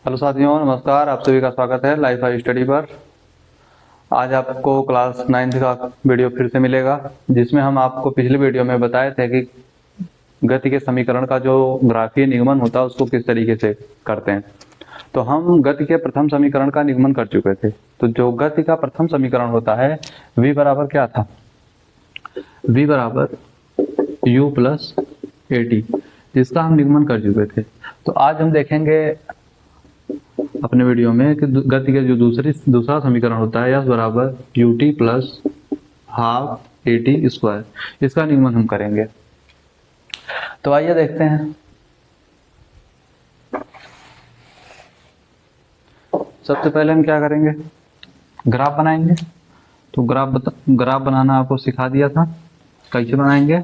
Hello साथियों, नमस्कार। आप सभी का स्वागत है लाइफ हाई स्टडी पर। आज आपको क्लास 9th का वीडियो फिर से मिलेगा, जिसमें हम आपको पिछले वीडियो में बताए थे कि गति के समीकरण का जो ग्राफीय निगमन होता है उसको किस तरीके से करते हैं। तो हम गति के प्रथम समीकरण का निगमन कर चुके थे। तो जो गति का प्रथम समीकरण होता है v बराबर क्या था, v बराबर u प्लस ए टी, जिसका हम निगमन कर चुके थे। तो आज हम देखेंगे अपने वीडियो में कि गति का जो दूसरा समीकरण होता है s बराबर U T plus half A T square, इसका निगमन हम करेंगे। तो आइए देखते हैं। सबसे पहले हम क्या करेंगे, ग्राफ बनाएंगे। तो ग्राफ बनाना आपको सिखा दिया था, कैसे बनाएंगे।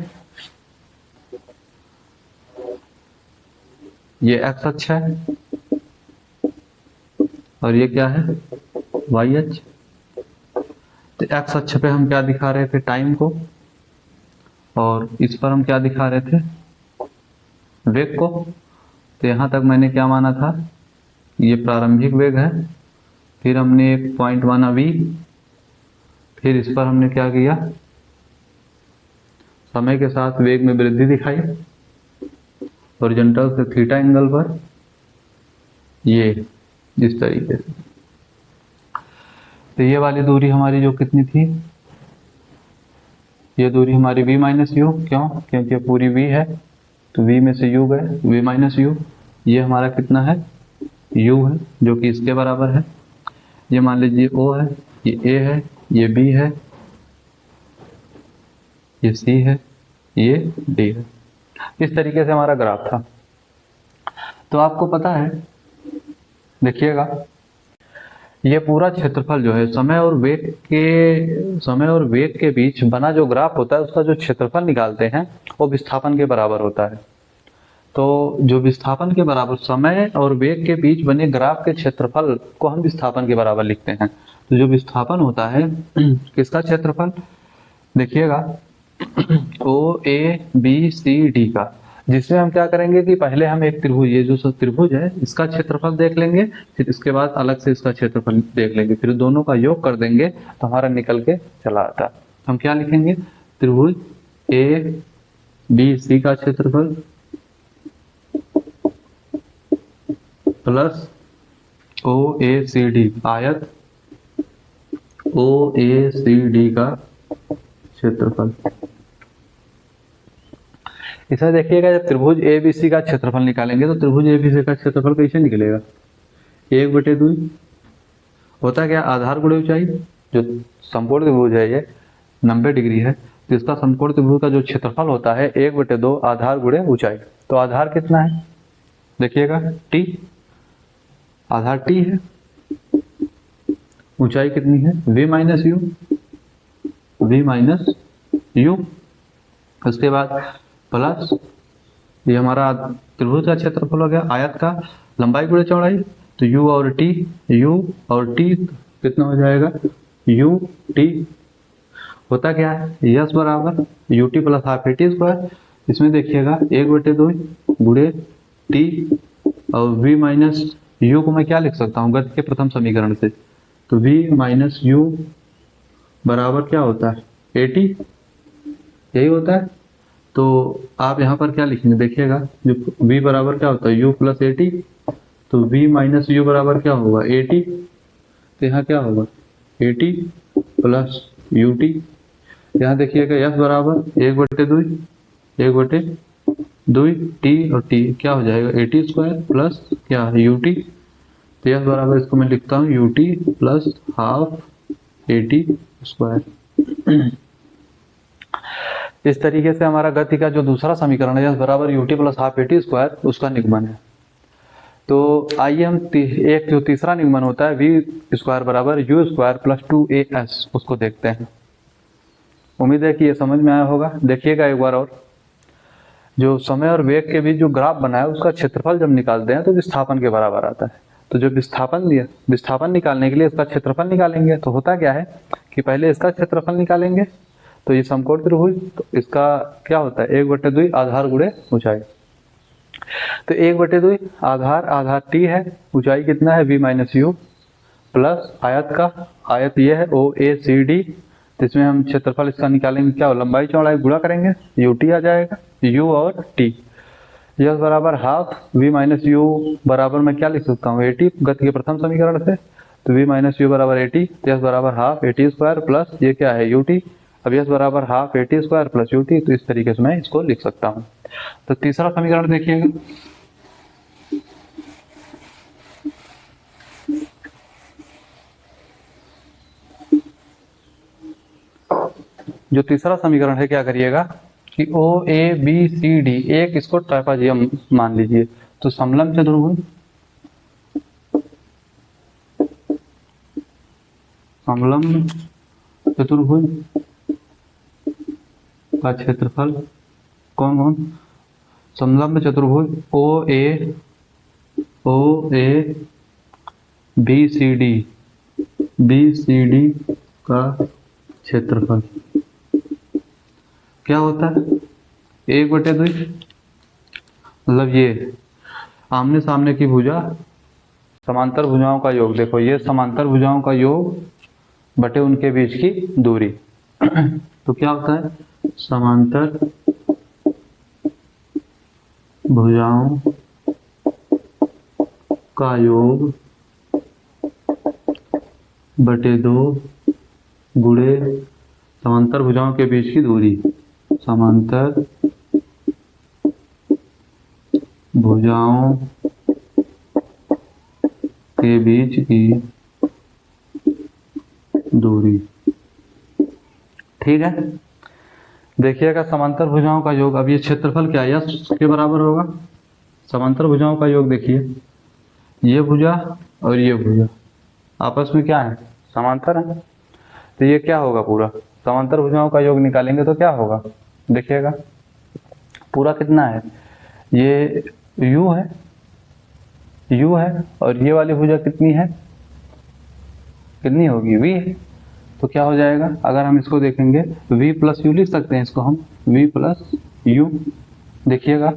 ये एक्स अक्ष है और ये क्या है, वाई अक्ष। तो एक्स अक्ष पे हम क्या दिखा रहे थे, टाइम को, और इस पर हम क्या दिखा रहे थे, वेग को। तो यहां तक मैंने क्या माना था, ये प्रारंभिक वेग है। फिर हमने एक पॉइंट माना v, फिर इस पर हमने क्या किया, समय के साथ वेग में वृद्धि दिखाई हॉरिजॉन्टल से थीटा एंगल पर, ये इस तरीके से। तो ये वाली दूरी हमारी जो कितनी थी, ये दूरी हमारी v माइनस यू, क्यों, क्योंकि पूरी v है तो v में से u गए, v माइनस यू। ये हमारा कितना है, u है, जो कि इसके बराबर है। ये मान लीजिए o है, ये a है, ये b है, ये c है, ये d है। इस तरीके से हमारा ग्राफ था। तो आपको पता है, देखिएगा, ये पूरा क्षेत्रफल जो है समय और वेग के बीच बना जो ग्राफ होता है, उसका जो क्षेत्रफल निकालते हैं वो विस्थापन के बराबर होता है। तो जो विस्थापन के बराबर समय और वेग के बीच बने ग्राफ के क्षेत्रफल को हम विस्थापन के बराबर लिखते हैं। तो जो विस्थापन होता है किसका क्षेत्रफल, देखिएगा, ओ ए बी सी डी का, जिसमें हम क्या करेंगे कि पहले हम एक त्रिभुज, ये जो त्रिभुज है इसका क्षेत्रफल देख लेंगे, फिर इसके बाद अलग से इसका क्षेत्रफल देख लेंगे, फिर दोनों का योग कर देंगे तो हमारा निकल के चला आता है। हम क्या लिखेंगे, त्रिभुज ए बी सी का क्षेत्रफल प्लस ओ ए सी डी, आयत ओ ए सी डी का क्षेत्रफल। इसमें देखिएगा, जब त्रिभुज एबीसी का क्षेत्रफल निकालेंगे तो त्रिभुज एबीसी का क्षेत्रफल कैसे निकलेगा, 1/2 होता क्या, आधार गुणे ऊंचाई। जो समकोण त्रिभुज है ये 90 डिग्री है, तो इसका समकोण त्रिभुज का जो क्षेत्रफल होता है 1/2 आधार गुणे ऊंचाई। तो आधार कितना है, देखिएगा, t, आधार t है, ऊंचाई कितनी है, v माइनस यू। उसके बाद प्लस ये हमारा त्रिभुज का क्षेत्रफल हो गया, आयत का लंबाई गुणे चौड़ाई। तो u और t कितना हो जाएगा, u t होता क्या है, यस बराबर U T plus half A T square. इसमें देखिएगा 1/2 गुणे t और v माइनस यू को मैं क्या लिख सकता हूँ, गति के प्रथम समीकरण से। तो v माइनस यू बराबर क्या होता है, ए टी, यही होता है। तो आप यहाँ पर क्या लिखेंगे, देखिएगा, जो v बराबर क्या होता है, u प्लस ए टी। तो v माइनस यू बराबर क्या होगा, ए टी। तो यहाँ क्या होगा, A T plus U T. यहाँ देखिएगा s बराबर 1/2 टी, और टी क्या हो जाएगा, ए टी स्क्वायर प्लस क्या, यू टी। तो s बराबर, इसको मैं लिखता हूँ U T plus half A T square. इस तरीके से हमारा गति का जो दूसरा समीकरण है, बराबर U T plus half A T square, उसका निगमन है। तो आइए हम एक जो तीसरा निगमन होता है वी स्क्वायर बराबर यू स्क्वायर प्लस 2as, उसको देखते हैं। उम्मीद है कि ये समझ में आया होगा। देखिएगा एक बार और, जो समय और वेग के बीच जो ग्राफ बना है उसका क्षेत्रफल जब निकालते हैं तो विस्थापन के बराबर आता है। तो जो विस्थापन निकालने के लिए इसका क्षेत्रफल निकालेंगे, तो होता क्या है कि पहले इसका क्षेत्रफल निकालेंगे। तो ये समकोण त्रिभुज, तो इसका क्या होता है, 1/2 आधार गुणे ऊंचाई। तो 1/2 आधार, आधार टी है, ऊंचाई कितना है v माइनस यू, प्लस आयत का, आयत ये है ओ ए सी डी, तो इसमें हम क्षेत्रफल इसका निकालेंगे, क्या हो, लंबाई चौड़ाई गुणा करेंगे, यू टी आ जाएगा, यू और टी। यस बराबर हाफ v माइनस यू बराबर मैं क्या लिख सकता हूँ, एटी, गति के प्रथम समीकरण से, तो v माइनस यू बराबर एटी, यस बराबर हाफ एटी स्क्वायर प्लस ये क्या है यू टी, अब यस बराबर half eighty square plus U T, तो इस तरीके से मैं इसको लिख सकता हूँ। तो तीसरा समीकरण देखिएगा, जो तीसरा समीकरण है, क्या करिएगा कि ओ ए बी सी डी एक इसको ट्राइपाजियम मान लीजिए, तो समलंब चतुर्भुज, समलंब चतुर्भुज का क्षेत्रफल कौन कौन, समलंब चतुर्भुज ओ ए बी सी डी का क्षेत्रफल क्या होता है, 1/2, मतलब ये आमने सामने की भुजा, समांतर भुजाओं का योग, देखो ये समांतर भुजाओं का योग बटे उनके बीच की दूरी तो क्या होता है, समांतर भुजाओं का योग बटे 2 गुणे समांतर भुजाओं के बीच की दूरी, समांतर भुजाओं के बीच की दूरी। ठीक है, देखिएगा समांतर भुजाओं का योग, अब ये क्षेत्रफल क्या है, यस के बराबर होगा। समांतर भुजाओं का योग देखिए, ये भुजा और ये भुजा आपस में क्या है, समांतर है, तो ये क्या होगा, पूरा समांतर भुजाओं का योग निकालेंगे तो क्या होगा, देखिएगा पूरा कितना है, ये u है और ये वाली भुजा कितनी है, कितनी होगी, v है, तो क्या हो जाएगा, अगर हम इसको देखेंगे v प्लस यू लिख सकते हैं इसको हम, v प्लस यू, देखिएगा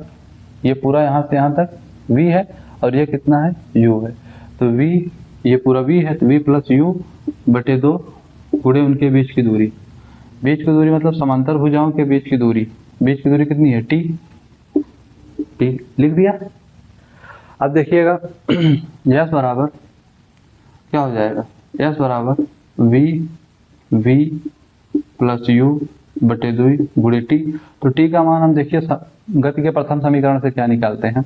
ये पूरा यहाँ से यहाँ तक v है और ये कितना है, u है, तो v, ये पूरा v है, तो v प्लस यू बटे 2 गुणे उनके बीच की दूरी, बीच की दूरी मतलब समांतर भुजाओं के बीच की दूरी, बीच की दूरी कितनी है, t लिख दिया। अब देखिएगा यस बराबर क्या हो जाएगा, यस बराबर v प्लस यू बटे 2 गुणे टी, तो टी का मान हम देखिए गति के प्रथम समीकरण से क्या निकालते हैं,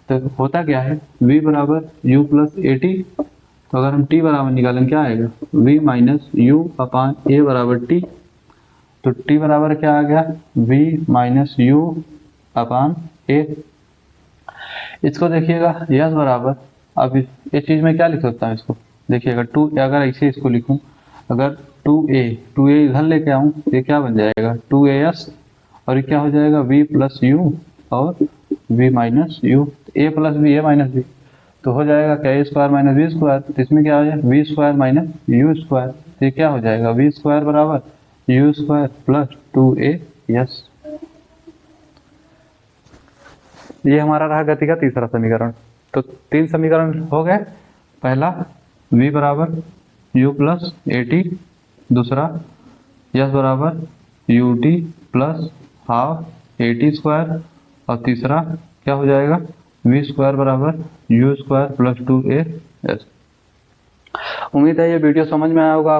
तो होता क्या है, v बराबर u प्लस ए टी, तो अगर हम t बराबर निकालें क्या आएगा, v माइनस यू अपान ए बराबर टी, तो t बराबर क्या आ गया, v माइनस यू अपान ए। इसको देखिएगा यस बराबर, अब इस चीज में क्या लिख सकता हूँ इसको, देखिएगा 2, अगर ऐसे इसको लिखूं, अगर 2a इधर लेके आऊं, ये क्या बन जाएगा 2as, और ये क्या हो जाएगा v प्लस यू और v minus u, a plus b a minus b, तो हो जाएगा क्या, a square minus b square, तो इसमें क्या हो जाएगा v square minus u square, तो ये क्या हो जाएगा, वी स्क्वायर बराबर यू स्क्वायर प्लस 2as। ये हमारा रहा गति का तीसरा समीकरण। तो 3 समीकरण हो गए, पहला v बराबर u प्लस ए टी, दूसरा यस बराबर U T plus half A T square, और तीसरा क्या हो जाएगा v स्क्वायर बराबर यू स्क्वायर प्लस 2as। उम्मीद है ये वीडियो समझ में आया होगा।